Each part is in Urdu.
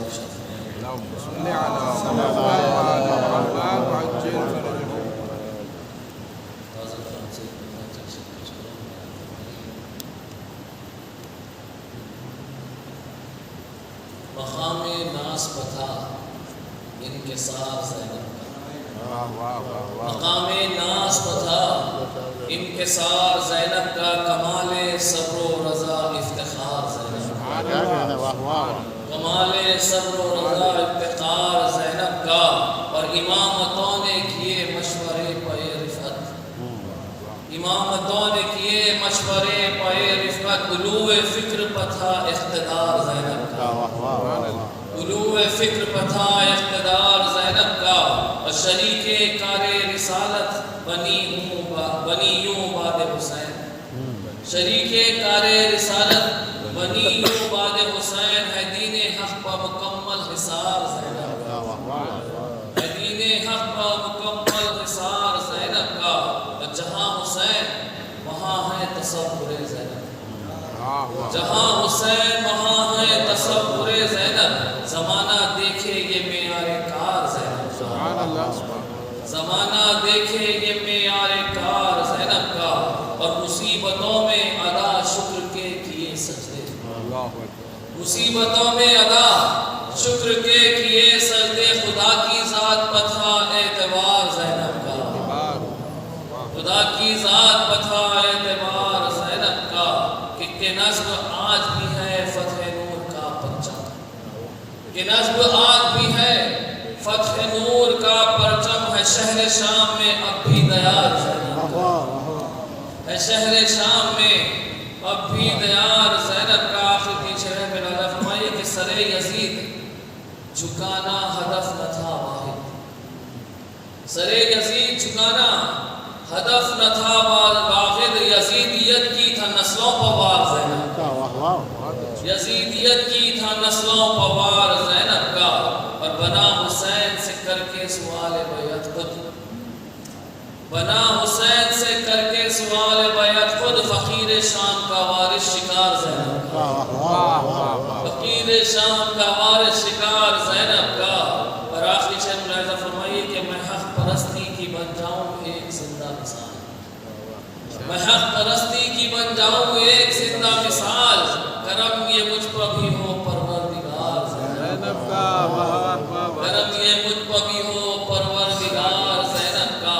اللهم صل على محمد وعلى محمد وعجل فرجهم. مقام ناس پتھا انکسار زینب کا، مقام ناس پتھا انکسار زینب کا، کمال صبر و رضا افتخار زینب کا، کمال صبر و رضا افتخار زینب کا، اور امامتوں نے کیے مشورے پہ رفعت، امامتوں نے کیے مشورے پہ رفعت، علو فکر پتھا اقتدار زینب کا، علو فکر پتھا اقتدار زینب کا، اور شریک کار رسالت بنی یوں بعد حسین، شریک کار رسالت بنی یوں بعد حسین، ہے دین حق پر مکمل حصار زینب کا، ہے دین حق پر مکمل حصار زینب کا، اور جہاں حسین وہاں ہے تصور زینب، جہاں حسین وہاں ہے تصور زینب، زمانہ دیکھے یہ معیار کار زینب کا، زمانہ دیکھے یہ معیار کار زینب کا، اور مصیبتوں میں ادا شکر کے کیے سجدے، مصیبتوں میں ادا شکر کے کیے سجدے، خدا کی ذات پتھا اعتبار زینب کا، خدا کی ذات پتھا اعتبار زینب کا، کہ نصب آج بھی ہے فتح نور کا پرچم، کہ نصب آج بھی ہے فتح نور کا پرچم، ہے شہر شام میں اب بھی دیار زینب کا، ہے شہر شام میں اب بھی دیار زینب کا۔ آخر پیچھے ہے میرا اللہ فرمائیے کہ سر یزید جھکانا ہدف نہ تھا واحد، سر یزید جھکانا ہدف نہ تھا واحد، یزیدیت کی تھا نسلوں پر وار زینب کا، یزیدیت کی تھا نسلوں پر وار زینب کا، اور بنا حسین سے کر کے سوال بیعت خود، بنا حسین سے کر کے سوال بیعت خود، فقیر شام کا وارث شکار زینب کا، فقیر شام کا وارث شکار زینب کا۔ اور آخری شعر ملاحظہ فرمائیے کہ میں حق پرستی کی بن جاؤں ایک زندہ مثال، میں حق پرستی کی بن جاؤں ایک زندہ مثال، کرم یہ مجھ پر بھی ہو پروردگار زینب کا، کرم یہ مجھ پر بھی ہو پروردگار زینب کا،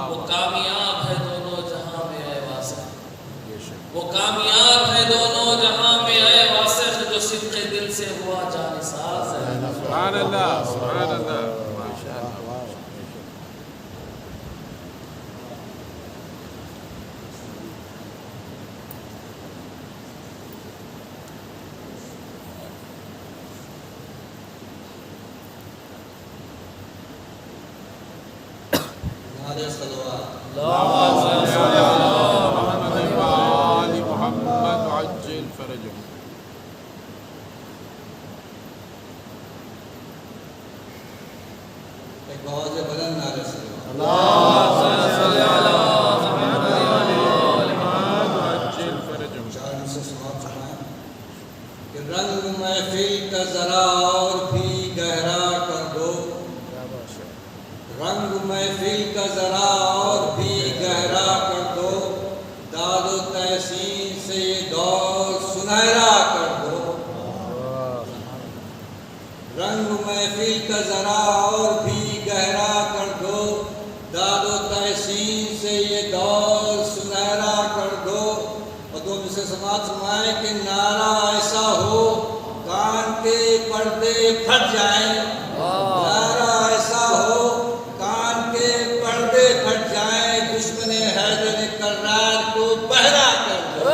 وہ کامیاب ہے دونوں جہاں میں اے واسق، وہ کامیاب ہے دونوں جہاں میں اے واسق، جو صدق دل سے ہوا جانثار زینب کا۔ سبحان اللہ، سبحان اللہ، ماشاء اللہ۔ اللہم صل علی محمد وآل محمد وعجل فرجهم۔ ایک بہت سے بلند نعرے سے اللہم صل علی محمد وآل محمد وعجل فرجهم۔ چار ہم سے سماعت فرمائیں کہ رنگ محفل کا ذرا اور بھی گہرا کر دو، رنگ محفل کا ذرا اور بھی گہرا کر دو، داد و تحسین سے یہ دور سنہرا کر دو، رنگ محفل کا ذرا اور بھی گہرا کر دو، داد و تحسین سے یہ دور سنہرا کر دو۔ اور تم اسے سماعت فرمائیں کہ نعرہ ایسا ہو کان کے پردے پھٹ جائیں، نعرہ ایسا ہو کان کے پردے پھٹ جائیں، دشمن حیدر کرار کو بہرا کر دو۔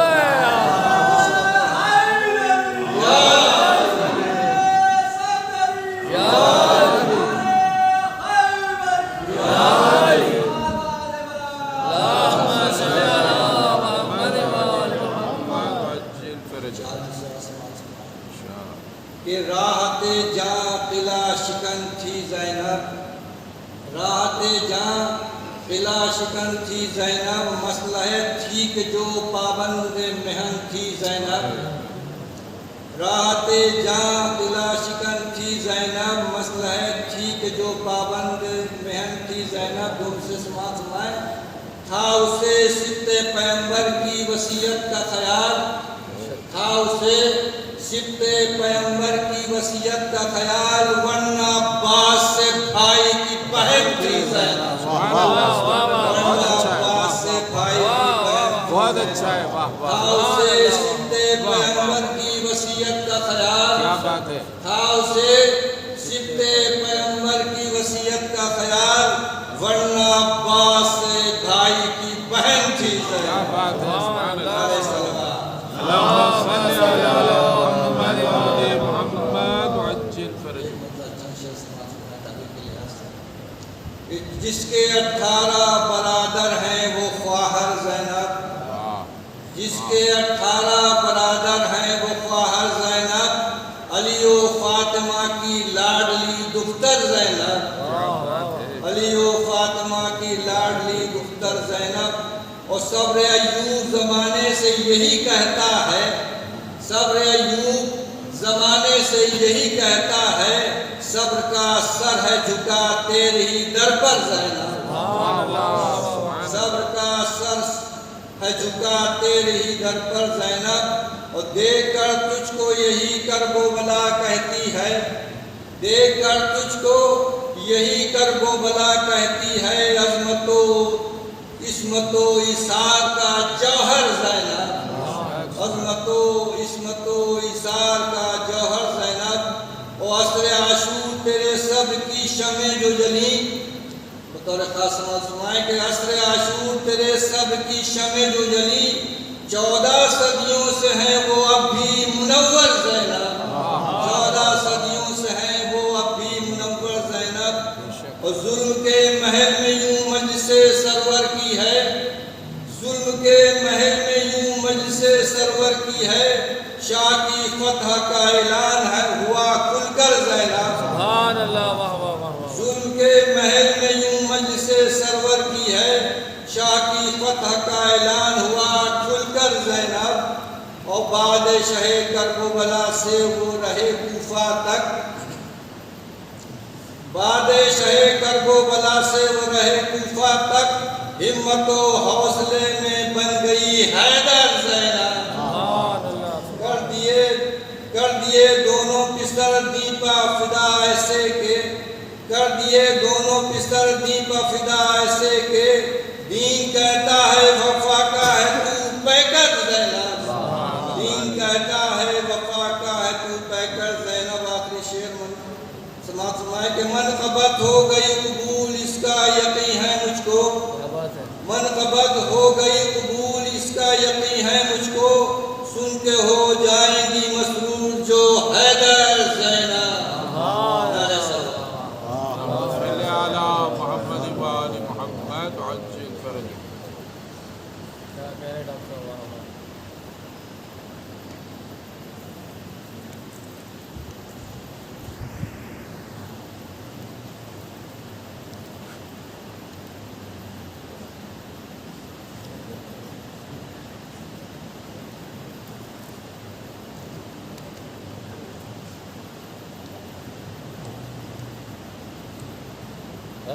کہ راحت جاں قلعہ شکن تھی زینب، راحت جاں قلعہ شکن تھی زینب، مصلحت تھی کہ جو پابند محن تھی زینب، راحت جاں قلعہ شکن تھی جو پابند مہن تھی زینب، جو اسے سماعت فرمائے، تھا اسے سبط پیغمبر کی وصیت کا خیال، تھا اسے سبط پیغمبر کی وصیت کا خیال، ورنہ عباس سے بھائی کی بہن تھی زینب، ورنہ عباس سے بھائی کی بہن، بہت اچھا ہے، واہ تھا واہ، اسے سبط پیغمبر کی وصیت کا خیال، کیا بات ہے، تھا اسے سبط پیغمبر کی وصیت کا خیال، ورنہ عباس سے بھائی کی بہن تھی کیا زینب۔ بات ہے، سبحان اللہ، نعرہ صلوات۔ اللہم صلی علی محمد وآل محمد وعجل فرجہ۔ جس کے 18 برادر ہیں وہ خواہر زینب، جس کے 18 برادر ہیں وہ خواہر زینب، علی و فاطمہ کی لاڈلی دختر زینب، علی و فاطمہ کی لاڈلی دختر زینب۔ اور صبر ایوب زمانے سے یہی کہتا ہے، صبر ایوب زمانے سے یہی کہتا ہے، صبر کا سر ہے جھکا تیرے ہی در پر زینب، صبر کا سر ہے جھکا تیرے ہی در پر زینب۔ اور دیکھ کر تجھ کو یہی کرب و بلا کہتی ہے، دیکھ کر تجھ کو یہی کرب و بلا کہتی ہے، عظمت و عصمت و ایثار کا جوہر زینب، عظمت و عصمت و ایثار کا جوہر زینب۔ اور عصر عاشور تیرے سب کی شمع جو جلی، بطور خاص سمائے کہ عصر عاشور تیرے سب کی شمع جو جلی، 14 صدیوں سے ہیں وہ اب بھی منور زینب، 14 صدیوں سے ہیں وہ اب بھی منور زینب۔ اور ظلم کے محل میں یوں مجلس سرور کی ہے، ظلم کے محل میں یوں مجلس سرور کی ہے، شاہ کی فتح کا اعلان ہے ہوا کھل کر زینب، سبحان اللہ، واہ واہ واہ، ظلم کے محل میں یوں مجلس سرور کی ہے، شاہ کی فتح کا اعلان ہوا کھل کر زینب۔ اور بعد شہ کرب و بلا سے وہ رہے کوفہ تک، بعد شہ کرب و بلا سے وہ رہے کوفہ تک، ہمت و حوصلے میں بن گئی حیدر زینب۔ کر دیے دونوں پسر دیپا فدا ایسے کے، کر دیے دونوں پسر دیپا فدا ایسے کے، دین کہتا ہے وفا کا ہے تو پیکر زینب، دین کہتا ہے وفا کا ہے تو پیکر زینب۔ آخری شعر سماعت فرمائے کہ منقبت ہو گئی قبول اس کا یقین ہے مجھ کو، منقبت ہو گئی قبول اس کا یقین ہے مجھ کو، سن کے ہو جائیں گی مسرور جو حیدر زینب۔ نعرہ صلوات۔ صلی علی محمد وآل محمد وعجل فرجہ۔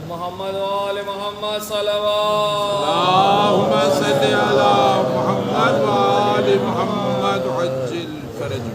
محمد وآل محمد صلوات، اللہم صلی علی محمد وآل محمد وعجل فرجہ۔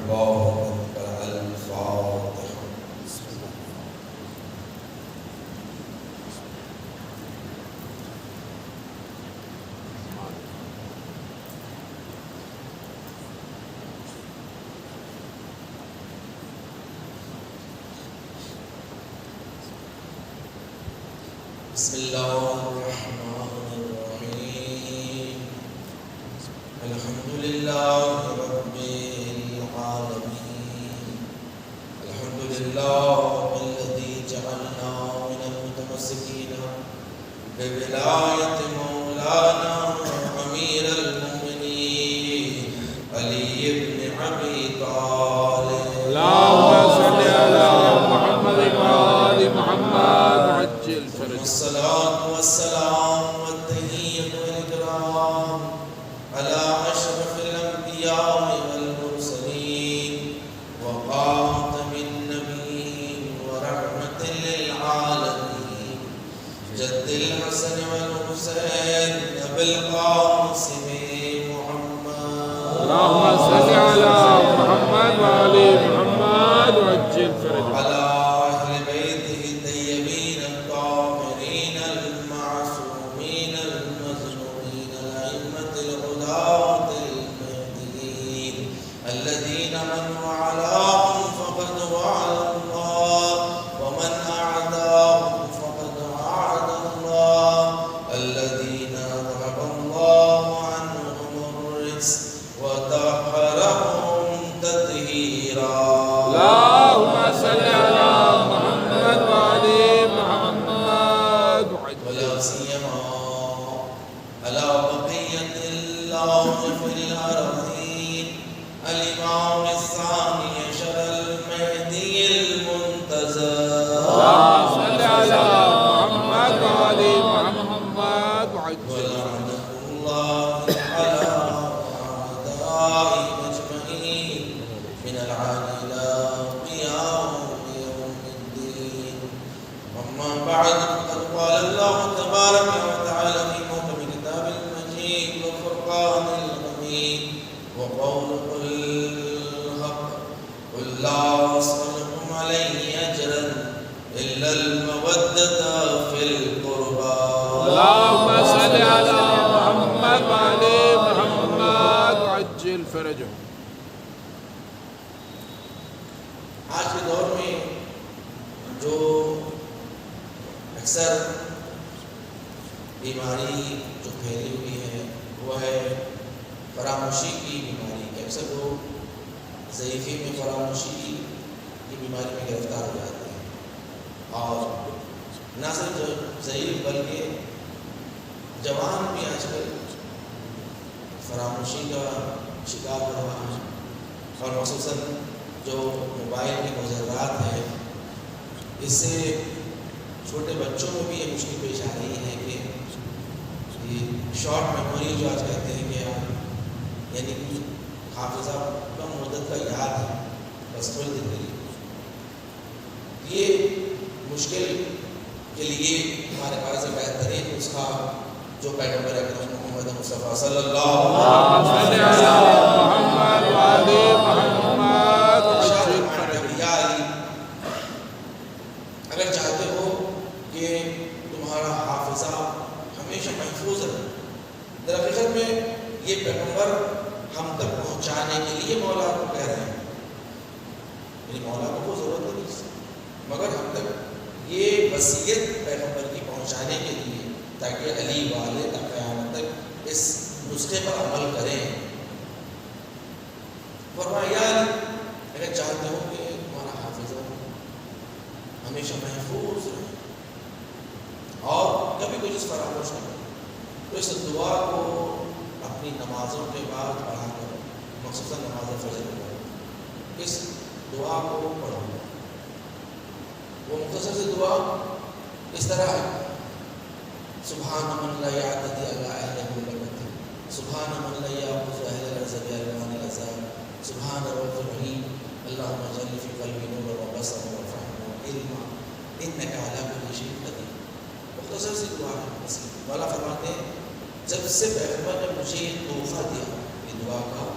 بسم اللہ الرحمن الرحیم، الحمد للہ رب العالمین، الحمد للہ الذی جعلنا من المتمسکین بولایت مولانا امیر المؤمنین علی بن ابی طالب۔ اللہم صلی علی محمد وآل محمد وعجل فرجہ۔ والصلاة والسلام والتحية والإكرام على أشرف الأنبياء والمرسلين وخاتم النبيين ورحمة للعالمين جد الحسن والحسين أبي القاسم محمد اللهم صل على محمد وآل محمد وعجل فرجهم وعلى أهل بيته الطيبين الطاهرين المعصومين المظلومين الأئمة الهداة المهديين الذين من وعلاهم فقد وعلى الله ومن أعداهم فقد أعد الله الذين ذهب الله عنهم الرجس وطهرهم تطهيرا اللهم صل على محمد وآل محمد وعجل ولا سيما على بقية الله في الأرضين الإمام الثاني عشر المهدي المنتظر اللهم صل على محمد وآل محمد وعجل ولعنة الله على أعدائهم أجمعين من العان إلى قيام يوم الدين أما بعد فقد قال الله تبارك وتعالى في محكم كتاب المجيد والفرقان الحميد وقوله الحق قل لا أسألكم عليه أجرا إلا المودة في القربى اللهم صل على محمد وآل محمد وعجل فرجهم آج کے دور میں جو اکثر بیماری جو پھیلی ہوئی ہے وہ ہے فراموشی کی بیماری کہ اکثر لوگ ضعیفی میں فراموشی کی بیماری میں گرفتار ہو جاتے ہیں اور نہ صرف ضعیف بلکہ جوان بھی آج کل فراموشی کا شکار ہو رہا ہے اور خصوصاً جو موبائل کے مضرات ہیں اس سے چھوٹے بچوں میں بھی یہ مشکل پیش آ رہی ہے کہ یہ شارٹ میموری جو آج کہتے ہیں کہ یعنی حافظہ کم مدت کا یاد ہے بس تھوڑی دیر کے لیے یہ مشکل کے لیے ہمارے پاس بہترین نسخہ جو پیغمبر اکرم محمد مصطفیٰ صلی اللہ اللهم صل على محمد وآل محمد وعجل فرجهم یا علی اگر چاہتے ہو کہ تمہارا حافظہ ہمیشہ محفوظ رہے در حقیقت میں یہ پیغمبر ہم تک پہنچانے کے لیے مولا کو کہہ رہے ہیں یعنی مولا کو ضرورت نہیں مگر ہم تک یہ وصیت پیغمبر کی پہنچانے کے لیے تاکہ علی والے تا قیامت تک اس نسخے پر عمل کریں فرمایا اگر چاہتے ہو کہ تمہارا حافظہ ہمیشہ محفوظ رہے اور کبھی کوئی چیز فراموش نہ کرے تو اس دعا کو اپنی نمازوں کے بعد پڑھا کرو مخصوصاً نماز فجر کے بعد اس دعا کو پڑھو وہ مختصر سی دعا اس طرح ہے سبحان من لا یعتدی علی اہلہ برکتہ سبحان من لا یأخذ اہل الارض بألوان العذاب سبحان رب الرحیم اللہم اجعل فی قلبی نورا وبصرا وفہما وعلما انک علی کل شیء قدیر مختصر سی دعا ہے مولا فرماتے ہیں جب سے پیغمبر نے مجھے تحفہ دیا یہ دعا کا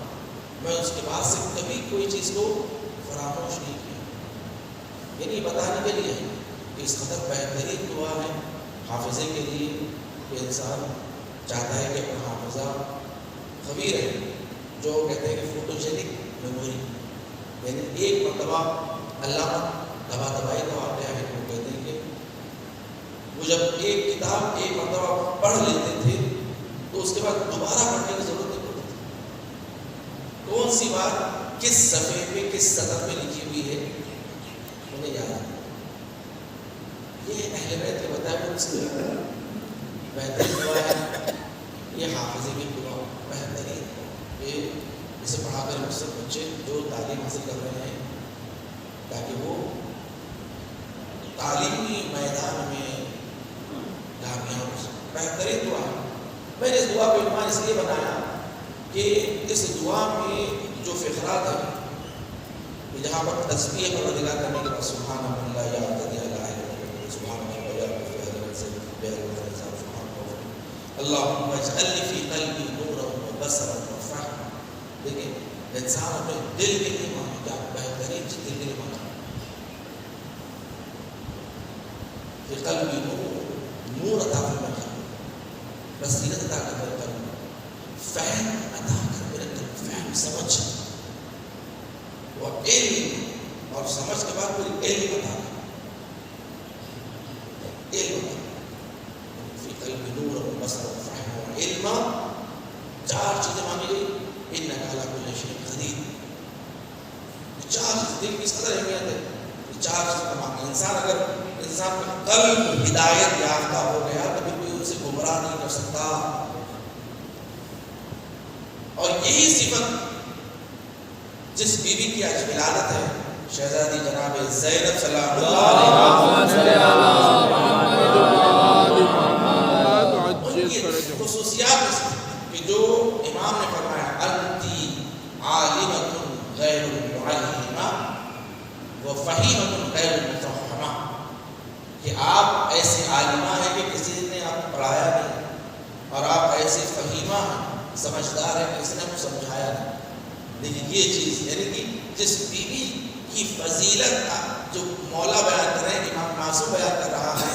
میں اس کے بعد سے کبھی کوئی چیز کو فراموش نہیں کیا یعنی بتانے کے لیے کہ اس قدر بہترین دعا ہے حافظے کے لیے کہ انسان چاہتا ہے کہ اپنا حافظہ قوی رہے جو کہتے ہیں کہ فوٹوجینک میموری یعنی ایک مرتبہ علامہ طباطبائی کا واقعہ ہے وہ کہتے ہیں کہ وہ جب ایک کتاب ایک مرتبہ پڑھ لیتے تھے تو اس کے بعد دوبارہ پڑھنے کی ضرورت نہیں پڑتی کون سی بات کس صفحے پہ کس سطر پہ لکھی ہوئی ہے انہیں یاد ہے یہ اہل بیت کے بتائے بہترین دعا ہے یہ حافظے کی دعا بہترین یہ اسے پڑھا کر مجھ سے بچے جو تعلیم حاصل کر رہے ہیں تاکہ وہ تعلیمی میدان میں کامیاب ہو سکے بہترین دعا ہے میں نے اس دعا کو عنوان اس لیے بنایا کہ اس دعا میں جو فقرات ہیں جہاں پر تسبیح پروردگار کرنے کے بعد سبحان اللہ یا علی سبحان اللہ یا اللہم اجعل فی قلبی نورا و بصرا و فہما. دیکھیں انسان اپنے دل کے لیے مانگے کیا بہترین چیز دل کے لیے مانگا فی قلبی نور عطا کر میرے قلب، بصیرت عطا کر میرے قلب، فہم عطا کر میرے قلب، فہم سمجھ اور علم، اور سمجھ کے بعد پھر علم عطا کر، علم عطا فی قلبی نور و بصر و فہم و علم. چار چیزیں مانگی گئی. انک علی کل شیء قدیر. چار چیز دل کی اس قدر اہمیت ہے. چار چیز کا مانگا. انسان کا قلب ہدایت یافتہ ہو گیا تو پھر کوئی اسے گمراہ نہیں کر سکتا. اور یہی صفت جس بیوی کی آج ولادت ہے، شہزادی جناب زینب سلام اللہ علیہ، ان کی خصوصیات میں سے کہ جو امام نے فرمایا انتی عالمۃ غیر معلمہ و فہیمۃ غیر مفہمہ، کہ آپ ایسے عالمہ ہیں کہ کسی نے آپ کو پڑھایا نہیں، اور آپ ایسے فہیمہ ہیں، سمجھدار ہیں کہ کسی نے آپ کو سمجھایا نہیں. لیکن یہ چیز یعنی کہ جس بیوی کی فضیلت جو مولا بیان کر رہے ہیں، امام معصوم بیان کر رہا ہے،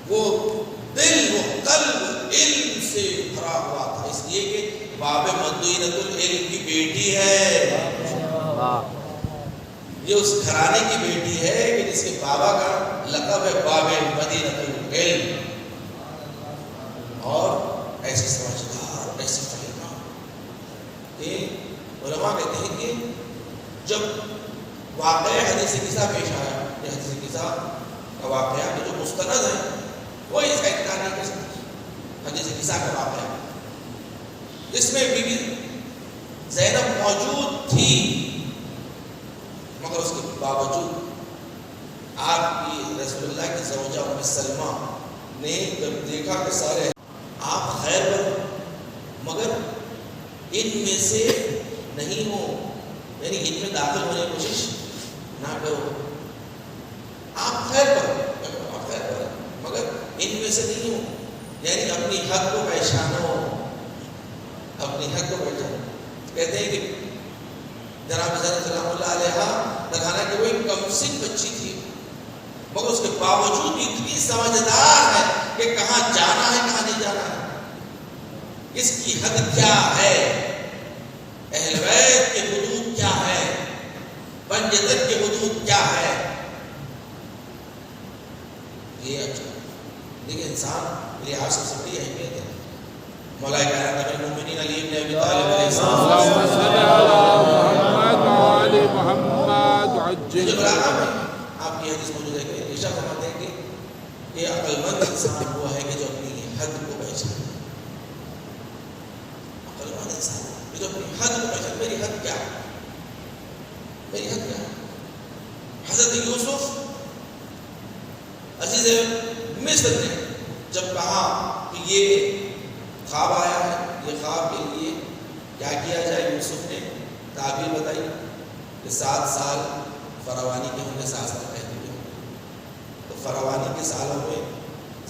وہ دل و قلب علم سے بھرا ہوا تھا، اس لیے کہ باب مدینۃ العلم کی بیٹی ہے. یہ اس گھرانے کی بیٹی ہے کہ جس کے بابا کا لقب ہے باب مدینۃ العلم. اور ایسی سمجھدار، ایسی فہمہ کہ علماء کہتے ہیں کہ جب واقعہ حدیث قصہ پیش آیا، یہ حدیث قصہ کا واقعہ کہ جو مستند ہے کوئی اس کا انکار نہیں کر سکتا. حدیث قصہ کا واقعہ اس میں بی بی زینب موجود تھی، مگر اس کے باوجود آپ کی رسول اللہ کی زوجہ ام سلمہ نے جب دیکھا کہ سارے آپ خیر پر مگر ان میں سے نہیں ہو، یعنی ان میں داخل ہونے کی کوشش نہ کرو. آپ خیر پر مگر ان میں سے نہیں ہو، یعنی اپنی حق کو پہچانو، اپنی حق کو پہچانو. کہتے ہیں کہ جناب زینب سلام اللہ علیہ دکھانا کہ وہ ایک کم سن بچی تھی، مگر اس کے باوجود بھی اتنی سمجھدار ہے کہ کہاں جانا ہے کہاں نہیں جانا ہے، اس کی حد کیا ہے، اہل بیت کے حدود کیا ہے، بنجدت کے حدود کیا ہے. یہ اچھا دیکھیں انسان لیے آپ سب بڑی اہمیت ہے. مولا کائنات امیر المومنین علی بن ابی طالب علیہ السلام جو بلاغہ میں آپ کی حدیث موجود ہے کہ ارشاد فرماتے ہیں کہ عقل مند انسان وہ ہے کہ جو اپنی حد کو پہچانے. عقل مند انسان جو اپنی حد کو پہچانے، میری حد کیا ہے، میری حد کیا ہے. حضرت یوسف عزیز مصر نے جب کہا کہ یہ خواب آیا ہے، یہ خواب کے لیے کیا کیا جائے، یوسف نے تعبیر بتائی کہ 7 سال فراوانی کے ہوں گے، 7 سال قحطی کے ہوں گے، تو فراوانی کے سالوں میں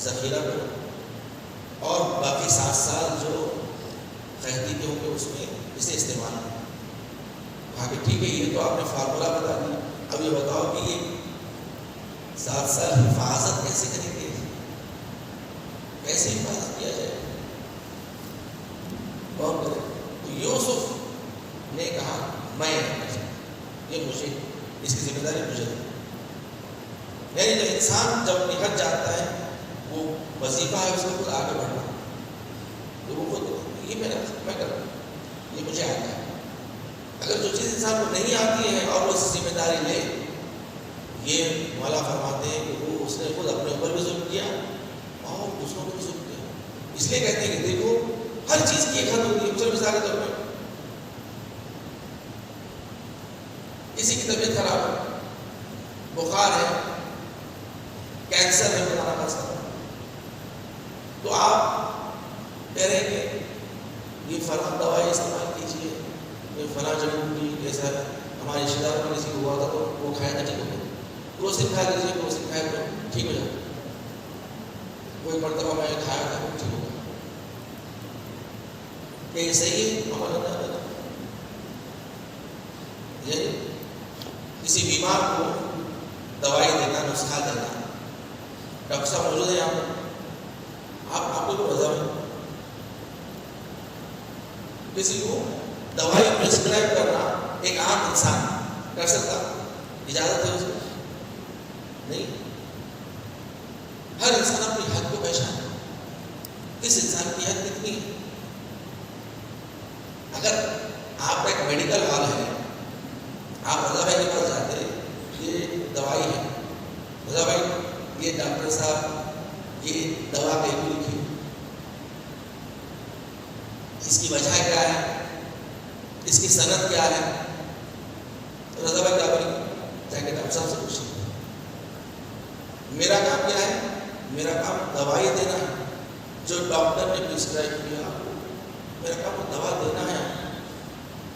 ذخیرہ کرو اور باقی 7 سال جو قحطی کے ہوں گے اس میں اسے استعمال کرو. کہا کہ ٹھیک ہے، یہ تو آپ نے فارمولہ بتا دیا، اب یہ بتاؤ کہ یہ 7 سال حفاظت کیسے کریں گے، کیسے حفاظت کیا جائے، کون کرے. تو یوسف نے کہا میں یہ مجھے اس کی ذمہ داری مجھے. یعنی جو انسان جب اپنی حد جانتا ہے وہ وظیفہ ہے اس کو خود آگے بڑھنا، تو وہ خود یہ میں کروں، یہ مجھے آتا ہے. اگر جو چیز انسان کو نہیں آتی ہے اور وہ اس ذمہ داری لے، یہ مولا فرماتے ہیں کہ وہ اس نے خود اپنے اوپر بھی ظلم کیا اور دوسروں کو بھی ظلم کیا. اس لیے کہتے ہیں کہ دیکھو ہر چیز کی ایک حد ہوتی ہے. مثال مثال کے طور پر کسی کی طبیعت خراب ہے، بخار ہے، کینسر ہے، بتانا پڑ سکتا ہے، تو آپ کہہ رہے ہیں کہ یہ فلاں دوائی استعمال کیجیے، یہ فلاں جڑی بوٹی جیسا ہے، ہمارے رشتے داروں میں کسی کو ہوا تھا تو وہ کھائے گا ٹھیک ہو گیا، کروسن کھا لیجیے، کروسن کھائے تو ٹھیک ہو جائے. کوئی مرتبہ میں کھایا تھا وہ ٹھیک ہو گیا. کہ یہ صحیح ہے ہمارا یعنی کسی بیمار کو دوائی دینا، نسخہ دینا. ڈاکٹر صاحب موجود ہے یہاں پر، آپ کو رضا ہے کسی کو دوائی پرسکرائب کرنا ایک عام انسان کر سکتا؟ اجازت ہے اس کو؟ نہیں. ہر انسان اپنی حد کو پہچانے. کس انسان کی حد کتنی ہے؟ اگر آپ کا ایک میڈیکل ہال ہے، آپ رضا بھائی کے پاس جاتے ہیں، یہ دوائی ہے، رضا بھائی یہ ڈاکٹر صاحب یہ دوا کہیں کو لکھی، اس کی وجہ کیا ہے، اس کی صنعت کیا ہے، تو رضا بھائی کیا بولیں؟ جا کے ڈاکٹر صاحب سے پوچھیں. میرا کام کیا ہے؟ میرا کام دوائی دینا ہے جو ڈاکٹر نے پرسکرائب کیا آپ کو. میرا کام دوا دینا ہے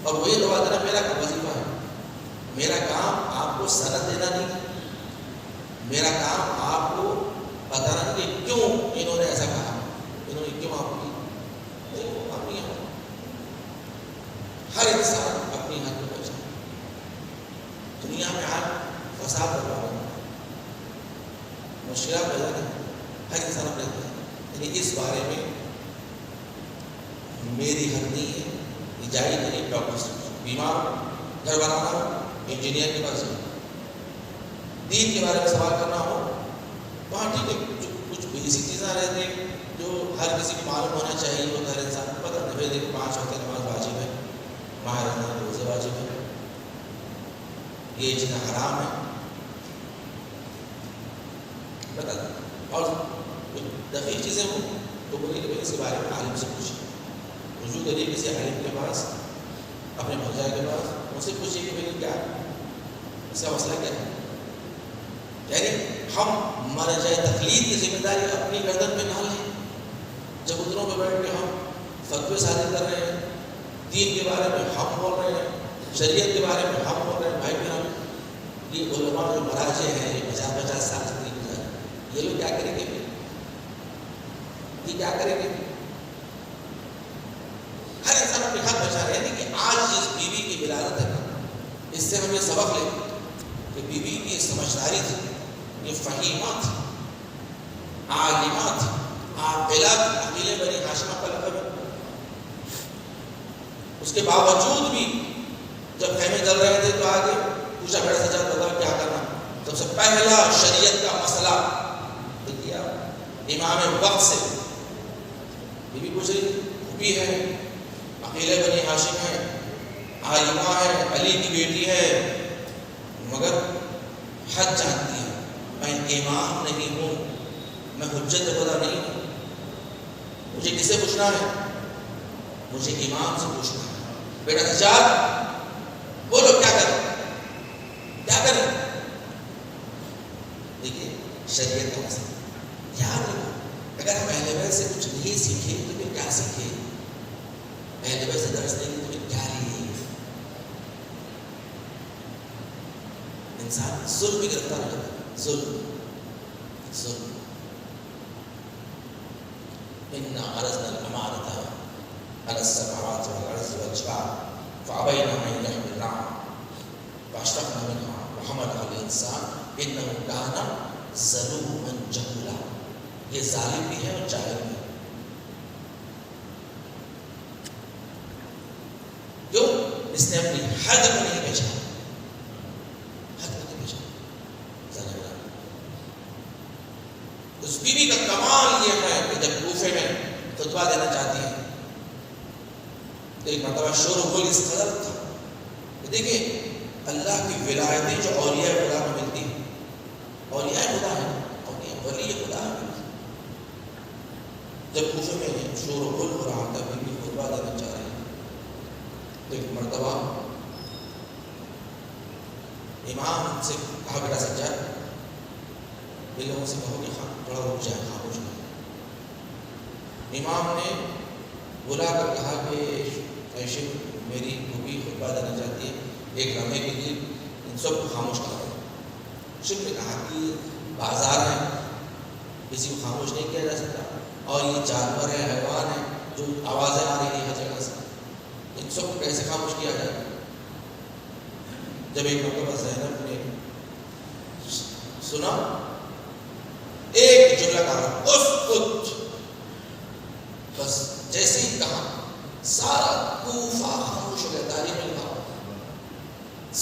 اور وہی دوا دینا میرا وظیفہ ہے. میرا کام آپ کو صنعت دینا نہیں ہے. میرا کام آپ کو بتانا کہ کیوں انہوں نے ایسا کہا، انہوں نے کیوں آپ کی اپنی. ہر انسان اپنی حد کو پہچانے. دنیا میں آج فساد برپا ہو، مشکلات پیدا نہیں، ہر انسان اپنے یعنی اس بارے میں میری حد نہیں ہے. جائے کہ ڈاکٹر بیمار گھر بنانا ہو انجینئر کے پاس جائے، دین کے بارے میں سوال کرنا ہو وہاں ٹھیک ہے. کچھ بیسک چیزیں رہتی ہیں جو ہر کسی کو معلوم ہونا چاہیے، وہ ہر انسان کو پتہ نہیں. دیکھو 5 وقت نماز واجب ہے، ماہ رمضان روزے واجب ہے، یہ چیزیں حرام ہے بتا دیں. اور دقیق چیزیں ہوں تو بولیے کہ اس کے بارے میں عالم سے پوچھیں. رجوع کریے کسی عالم کے پاس، اپنے مرجع کے پاس، ان سے پوچھیے کہ بھائی کیا اس کا مسئلہ کیا ہے. یعنی ہم مرجع تقلید کی ذمہ داری اپنی گردن پہ نہ لیں. چبوتروں پہ بیٹھ کے ہم فتوے صادر کر رہے ہیں، دین کے بارے میں ہم بول رہے ہیں، شریعت کے بارے میں ہم بول رہے ہیں. بھائی میرا یہ علماء جو مراجع ہیں یہ 50-50 سال سے یہ لوگ کیا کریں گے؟ یہ کیا کریں گے؟ ہر انسان اپنے حق بچا رہے ہیں کہ آج جس بیوی کی ولادت ہے اس سے ہم یہ سبق لیں کہ بیوی کی سمجھداری تھی، یہ فہیمہ تھی، عالمہ تھی، عاقلہ تھی. اکیلے بنی ہاشمہ کا لقب ہے. اس کے باوجود بھی جب خیمے جل رہے تھے تو آگے پوچھا بڑا سجاد بتا کیا کرنا. سب سے پہلا شریعت کا مسئلہ امام وقت سے بیوی پوچھ رہی بھی ہے، اکیلے بنی ہاشم ہے، عالمہ ہے، علی کی بیٹی ہے، مگر حد جانتی ہے میں امام نہیں ہوں، میں حجت خدا نہیں ہوں. مجھے کس سے پوچھنا ہے؟ مجھے امام سے پوچھنا ہے. بیٹا سجاد بولو کیا کریں، کیا کریں؟ دیکھیے شریعت کا مسئلہ یاد رکھو. اگر ہم اہل بیت سے کچھ نہیں سیکھے تو پھر کیا سیکھے؟ اہل بیت سے درس نہیں تو پھر کیا لیے؟ انسان ظلم بھی گرفتار ہو جاتا ہے. ظلم انا عرضنا الامانة على السماوات والارض والجبال فابين ان يحملنها واشفقن منها وحملها الانسان انه كان ظلوما جهولا. یہ ظالم بھی ہے اور جاہل بھی ہے. کیوں؟ اس نے اپنی حد کو نہیں پہچانا. اس بیوی کا کمال یہ ہے کہ جب کوفے میں خطبہ دینا چاہتی ہے تو ایک مرتبہ شور و گل اس قدر تھا کہ دیکھیں اللہ کی ولایتیں جو اولیاء خدا میں ملتی ہیں، اولیاء خدا ہے، ولی خدا ہے. جب کوفے میں شور و گل ہو رہا تھا، بیوی خطبہ دینا چاہ رہی تو ایک مرتبہ امام سے کہا بیٹا سجاد یہ لوگوں سے کہو کہ تھوڑا رک جائے، خاموش نہیں. امام نے بلا کر کہا کہ ایشی میری بیوی خطبہ دینا چاہتی ہے، ایک لمحے کے لیے ان سب کو خاموش کر دو. شیخ نے کہا کہ بازار ہے، کسی کو خاموش نہیں کیا جا سکتا، اور یہ جانور ہے، حیوان ہے جو آوازیں آ رہی ہیں ہر جگہ سے. اس وقت کیسے خاموش کیا جائے؟ جب ایک مرتبہ زینب نے سنا ایک جملہ کہا اسکت، بس جیسے ہی کہا سارا کوفہ خاموش ہو گیا. تاریخ میں لکھا ہوا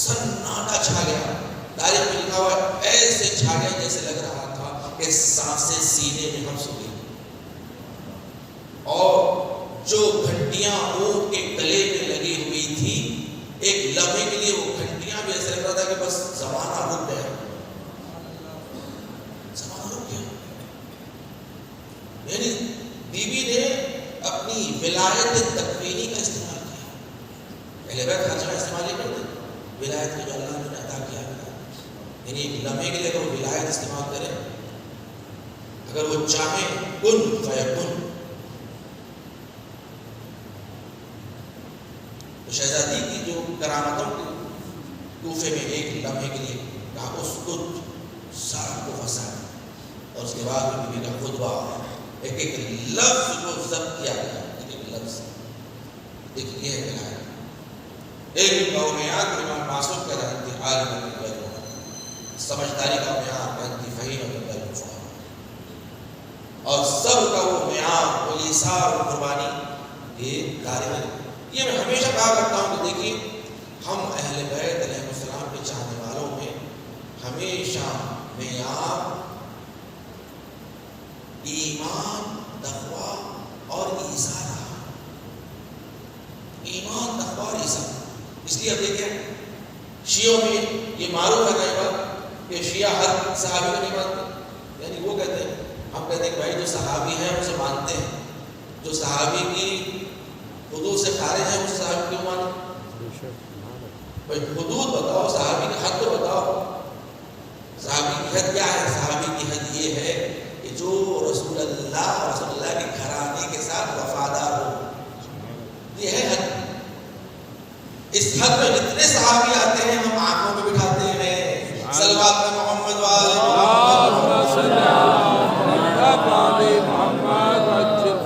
سناٹا چھا گیا. تاریخ میں لکھا ہوا ایسے چھا گیا جیسے لگ رہا تھا کہ سانسیں سینے میں حبس ہو گئی، اور جو گھنٹیاں اونٹ کے گلے میں لگی ہوئی تھی ایک لمحے کے لیے وہ گھنٹیاں بھی ایسے لگ رہا تھا کہ بس زمانہ رک گیا، زمانہ رک گیا. یعنی بی بی نے اپنی ولایت تکوینی کا استعمال کیا. پہلے بیت ہر جگہ استعمال نہیں کرتے، ولایت کو جو اللہ نے عطا کیا، یعنی ایک لمحے کے لیے اگر وہ ولایت استعمال کرے، اگر وہ چاہے کن فیکن. شہزادی کی جو کرامتوں کے کوفے میں ایک لمحے کے لیے کہا اسکت، سارا کو پھنسا، اور اس کے بعد بی بی کا خطبہ ایک ایک لفظ کو ضبط کیا گیا. ایک ایک لفظ دیکھیے ہے ولایت. علم کا معیار امام معصوم کا جانتی عالم کی غیر، سمجھداری کا معیار جانتی فہیم کی غیر، اور سب کا وہ معیار وہ ایثار و قربانی یہ دار ہے. یہ میں ہمیشہ کہا کرتا ہوں کہ دیکھیے ہم اہل بیت علیہ السلام کے چاہنے والوں میں ہمیشہ معیار ایمان، تقویٰ اور ایثار رہا. ایمان، تقویٰ اور ایثار. اس لیے اب دیکھیں شیعوں میں یہ معروف ہے نہیں بات کہ شیعہ ہر صحابی کو نہیں مانتے. یعنی وہ کہتے ہیں، ہم کہتے ہیں کہ بھائی جو صحابی ہیں اسے مانتے ہیں، جو صحابی کی حدود سے خارج ہے اس صحابی کیوں مانو؟ بھائی حدود بتاؤ، صحابی کی حد تو بتاؤ. صحابی کی حد کیا ہے؟ صحابی کی حد یہ ہے کہ جو رسول اللہ کے گھرانے کے ساتھ وفادار ہو. یہ ہے حد. اس حد میں جتنے صحابی آتے ہیں ہم آنکھوں میں بٹھاتے ہیں صلوات میں محمد والے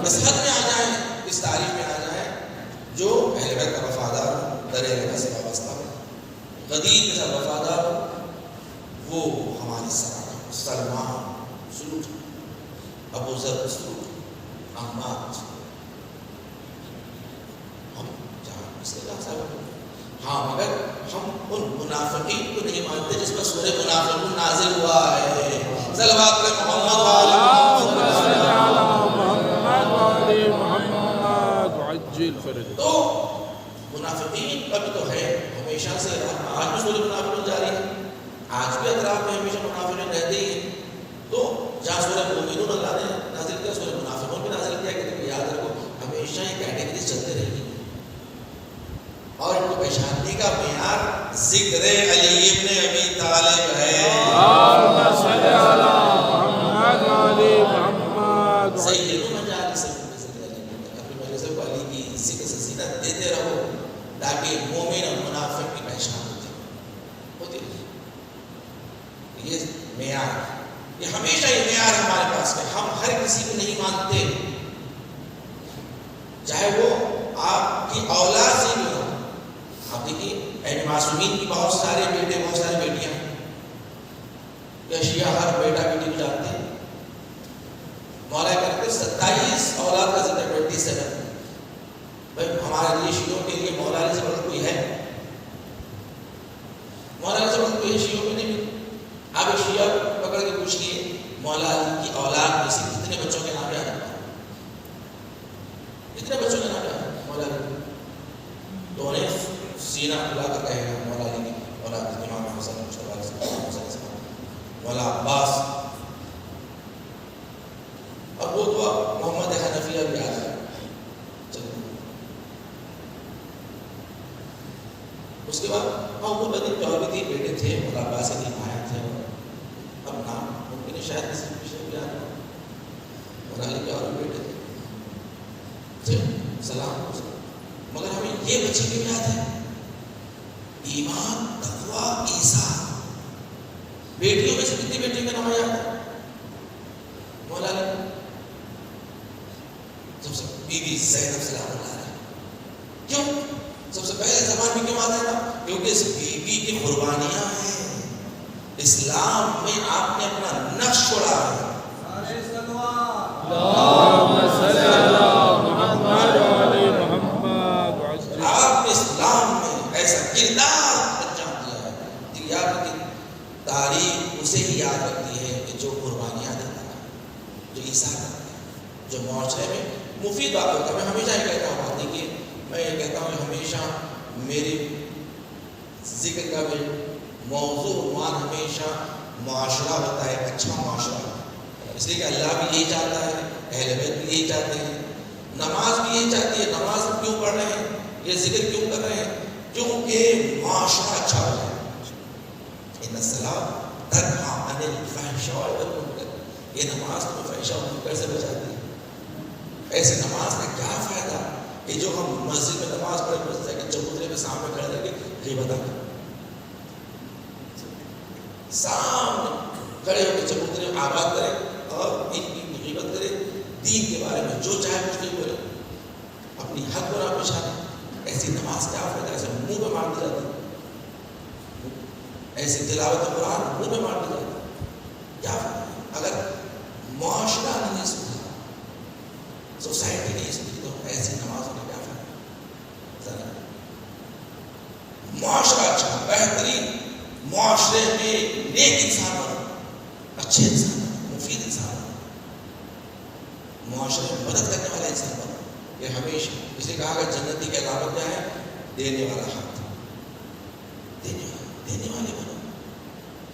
اس حد میں آ جائیں، اس تعریف میں آ جائیں جو اہل بیت کا وفادار ہو، درے اللہ سے وابستہ ہو، غدیر کے ساتھ وفادار ہو، وہ ہماری سرکار سلمان سلوٹ، ابو ذر سلوٹ، احمد ہم جہاں اس کے لحظہ ہوئے. ہاں مگر ہم ان منافقین کو نہیں مانتے جس پر سورہ منافقون نازل ہوا ہے. صلوات پہ محمد والے تو منافقین کا بھی تو ہے ہمیشہ سے. آج بھی سورہ منافقون جاری ہے، آج بھی اطراف میں ہمیشہ منافقین رہتے ہی ہیں. تو جہاں سورہ مومنون اللہ نے نازل کیا، سورہ منافقون بھی نازل کیا کہ یاد رکھو ہمیشہ یہ کیٹیگریز چلتے رہیں گی، اور ان کو پہچاننے کا معیار ذکر علی ابن ابی طالب ہے. سید مجالس اپنے مجلسوں کو علی کی ذکر سے زینت دیتے رہو تاکہ مومن اور منافق کی پہچان ہوتی رہے. یہ معیار، یہ ہمیشہ یہ معیار ہمارے پاس ہے. ہم ہر کسی کو نہیں مانتے، چاہے وہ آپ کی اولاد سے بھی ہو. آپ دیکھیے اہل معصومین کی بہت سارے بیٹے، بہت ساری بیٹیاں ہیں. کیا شیعہ ہر بیٹا بیٹی کو جانتے ہیں؟ مولا کرتے 27 اولاد کا ذکر 27. بھائی ہمارے لیے شیعوں کے لیے مولا علی سے بڑھ کوئی ہے؟ مولا علی سے بڑھ کوئی ہے شیعوں میں نہیں. آپ ایک شیعہ پکڑ کے پوچھئے مولا علی کی اولاد میں سے کتنے بچوں کے نام یاد ہے؟ کتنے بچوں کے نام یاد ہے مولا علی؟ تو انہیں سینہ کھلا کر کہے گا مولا علی کی اولاد امام حسن مولا عباس، اب وہ تو محمد حنفیہ بھی آ جائے. اس کے بعد وہ بدن جو بھی 3 بیٹے تھے، مولا عباس کے 3 بھائی تھے. اب نام ممکن ہے شاید کسی پیچھے بھی آ جائے. مولا علی کے اور بھی بیٹے تھے، سلام. مگر ہمیں یہ بچے بھی یاد ہے ایمان، تقویٰ، ایثار. بیٹیوں میں سے کتنی بیٹیوں کا نام یاد ہے؟ مولا علی سب سے بی بی زینب سلام اللہ علیہ. کیوں؟ سب سے پہلے زبان میں کیوں آتا ہے نا؟ کیونکہ اس بیوی کی قربانیاں ہیں. اسلام میں آپ نے اپنا نقش چھوڑا ہے. آپ نے اسلام میں ایسا کردار انجام دیا ہے. یاد رکھیں تاریخ اسے ہی یاد رکھتی ہے کہ جو قربانیاں دیتا ہے, جو عیسیٰ کرتا ہے, جو معاشرے میں مفید بات ہوتا ہے. میں ہمیشہ یہ کہتا ہوں, دیکھیے میں یہ کہتا ہوں کہ ہمیشہ میری ذکر کا بھی موضوع عنوان ہمیشہ معاشرہ ہوتا ہے, اچھا معاشرہ. اس لیے کہ اللہ بھی یہی چاہتا ہے, اہل بیت بھی یہی چاہتے ہیں, نماز بھی یہی چاہتی ہے. نماز ہم کیوں پڑھ رہے ہیں, یہ ذکر کیوں کر رہے ہیں؟ کیونکہ معاشرہ اچھا ہو جائے. ان الصلاۃ تنہی عن الفحشاء والمنکر, یہ نماز کو فحشاء و منکر سے بچاتی ہے. ایسے نماز کا کیا فائدہ کہ جو ہم مسجد میں نماز پڑھے مسجد کے چبوترے کے سامنے کھڑے رہ کے غیبت کریں, سامنے کھڑے ہو کے چبوترے آباد کریں اور ان کی غیبت کریں, دین کے بارے میں جو چاہے کچھ نہیں بولے, اپنی حق کو نہ پہچانے. ایسی نماز کیا فائدہ؟ ایسے منہ پہ مار دی جاتی ہے, ایسی تلاوت قرآن منہ پہ مار دی جاتی ہے. کیا فائدہ اگر معاشرہ نہیں سدھرا, سوسائٹی نہیں سدھری, تو ایسی نمازوں کا کیا فائدہ؟ معاشرہ اچھا, بہترین معاشرے میں نیک انسان بنو, اچھے انسان بنو, مفید انسان بنو, معاشرے میں مدد کرنے والے انسان بنو. یہ ہمیشہ اس لیے کہا کہ جنتی کی علامت کیا ہے؟ دینے والا ہاتھ, دینے والے بنو,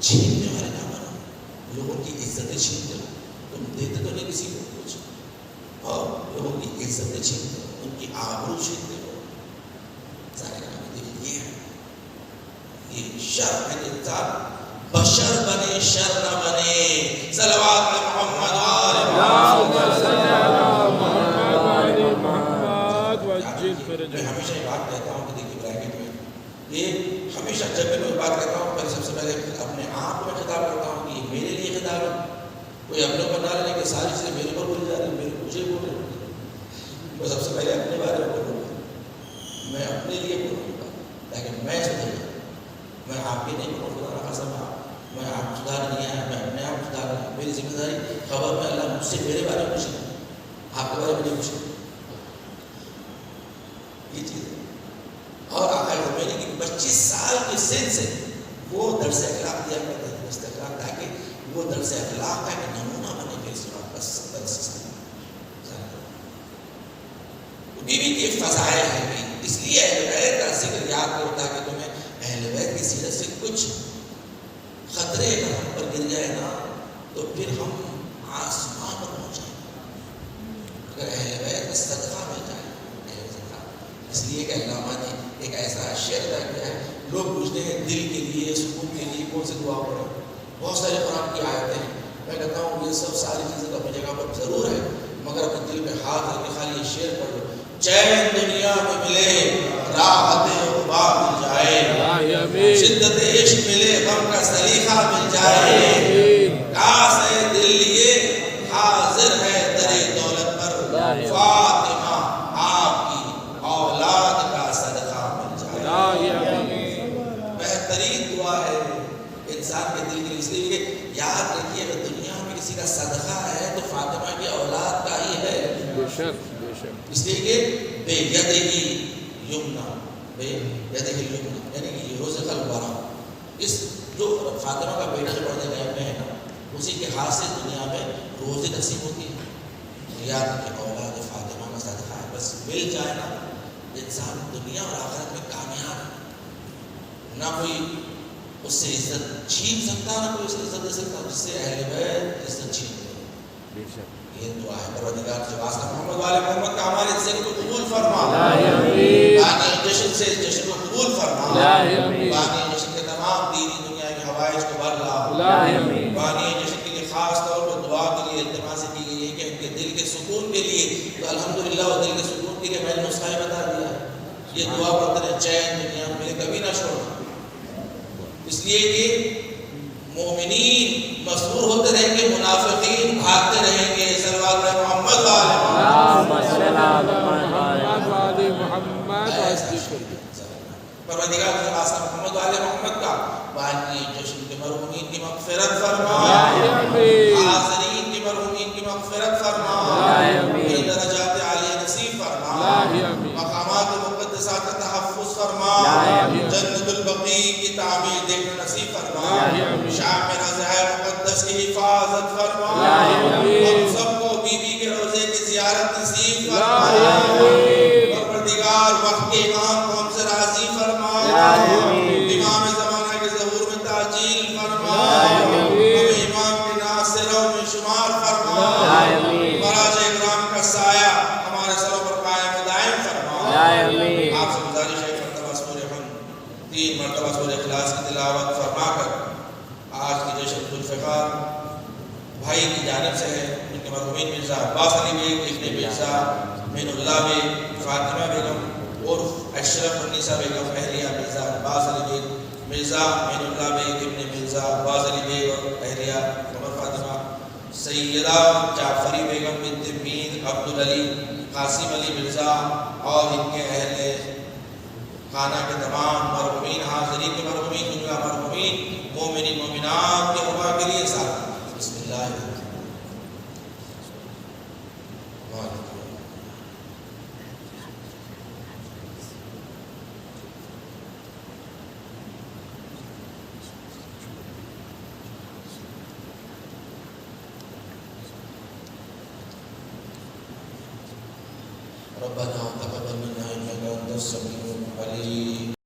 چھیننے والے نہ بنو. لوگوں کی عزتیں چھینتے ہو, تم دیتے تو نہیں کسی کو کچھ, اور لوگوں کی عزتیں چھینتے ہو, ان کی آبرو چھینتے ہو. سارے کام یہ ہے, یہ شر ہے. انسان بشر بنے, شر نہ بنے. صلوات محمد میں ہمیشہ یہ بات کہتا ہوں کہ دیکھیے بریکٹ میں یہ ہمیشہ جب بھی میں بات کرتا ہوں, پہلے سب سے پہلے اپنے آپ کو میں خطاب کرتا ہوں کہ یہ میرے لیے خطاب ہے. کوئی اپنے اوپر نہ لینے کہ ساری چیزیں میرے پر بولی جا رہی ہیں, مجھے بول رہے ہیں. میں سب سے پہلے اپنے بارے میں بولوں گا, میں اپنے لیے بولوں گا تاکہ میں سدھر جاؤں. میں آپ کی نہیں بولوں خدا رہا سب, میں آپ سدھار نہیں آیا, میں اپنے آپ سدھار رہا ہوں. میری ذمہ داری خبر میں اللہ مجھ سے میرے بارے میں پوچھے, آپ کے بارے میں نہیں پوچھے. یہ چیز ہے. اور آخر میں نے کہ 25 سال کے سن سے وہ درس اخلاق دیا کرتے ہیں, درس اخلاق, تاکہ وہ درس اخلاق کا ایک نمونہ بنے گا. اس وقت بس 70 سال بیوی کے فضائل ہیں. اس لیے اہل بیت کا ذکر یاد کرو تاکہ تمہیں اہل بیت کی سیرت سے کچھ خطرے اگر ہم پر گر جائے نا تو پھر ہم آسمان پر پہنچ جائیں. اگر اہل بیت کا صدقہ مل جائے, اس لیے کہ علامہ نے ایک ایسا شعر ادا کیا ہے. لوگ پوچھتے ہیں دل کے لیے, سکون کے لیے کون سی دعا پڑھیں. بہت سارے قرآن کی آیتیں ہیں. میں کہتا ہوں یہ سب ساری چیزیں اپنی جگہ پر ضرور ہے, مگر اپنے دل میں ہاتھ رکھ کے خالی یہ شعر پڑھ لو. چین دنیا میں ملے, راحت عقبا مل جائے, شدت عشق ملے, غم کا سلیقہ مل جائے. کاش ہے دل لیے حاضر ہے درے دولت پر, فاطمہ آپ کی اولاد کا صدقہ مل جائے. بہترین دعا ہے انسان کے دل کے. اس لیے یاد رکھیے اگر دنیا میں کسی کا صدقہ ہے تو فاطمہ کی اولاد کا ہی ہے. اس لیے کہ بے یدہ یمنا, بے یدہ یمنا یعنی کہ یہ روز البرا, اس جو فاطمہ کا بیٹا جو پڑھنے گئے میں ہے نا, اسی کے ہاتھ سے دنیا میں روزی نصیب ہوتی ہے. یاد رکھیں اولاد فاطمہ کا صدقہ ہے, بس مل جائے نا انسان دنیا اور آخرت میں کامیاب ہے. نہ کوئی اس سے عزت چھین سکتا, نہ کوئی اس سے عزت دے سکتا جس سے اہل بیت عزت چھین لے. یہ دعا ہے پروردگار سے واسطہ محمد والے محمد کا ہمارے ذکر کو قبول فرما, بانی جشن سے جشن کو قبول فرما, بانی جشن کے تمام دینی دنیا کی حوائج کو بھر لا. بانی جشن کے لیے خاص طور پر دعا کے لیے التماس کی گئی ہے کہ ان کے دل کے سکون کے لیے, تو الحمدللہ وہ دل کے سکون کے لیے میں نے نسخہ بتا دیا ہے. یہ دعا پڑھتے رہے, چین دنیا میں ملے, کبھی نہ چھوڑنا. اس لیے کہ مومنین مسرور ہوتے رہیں گے, منافقین بھاگتے رہیں گے. صلوات محمد والے محمد. پروردگار تجھے آسا محمد و آل محمد کا بانی جشن کے مرحومین کی مغفرت فرما، حاضرین کے مرحومین کی مغفرت فرما، میری درجات عالیہ نصیب فرما، مقامات مقدسات کا تحفظ فرما، جنت البقیع کی تعمیر دیکھنا نصیب فرما، شام میں روضہ مقدس کی حفاظت فرما، ہم سب کو بی بی کے روضے کی زیارت نصیب فرما، پروردگار وقت کے امام کو ہم سے راضی فرما، امام زمانہ کے ظہور میں تاجیل فرما، ہمیں امام کے ناصروں میں شمار فرما، مراج اکرام کا سایہ ہمارے سروں پر قائم و دائم فرما۔ آپ سے گزارش ہے مرتبہ سورہ حمد 3 مرتبہ سورہ اخلاص کی تلاوت فرما کر آج کی جشن ذوالفقار بھائی کی جانب سے ہے، ان کے مرحومین مرزا عباس علی بیگ ابن مرزا مین اللہ بیگ، فاطمہ بیگم اور اشرف النساء بیگم اہلیہ مرزا عباس علی بیگ، مرزا مین اللہ بیگ ابن مرزا عباس علی بیگ اور اہلیہ عمر فاطمہ، سیدہ جعفری بیگم بنت میر عبدالعلی قاسم علی مرزا اور ان کے اہل خانہ کے تمام مرحومین، حاضرین کے مرحومین، دنیا مرحومین، مومنین مومنات کے دعا کے لیے ساتھ بسم اللہ الرحمن الرحیم۔ ربنا تقبل منا انك انت السميع العليم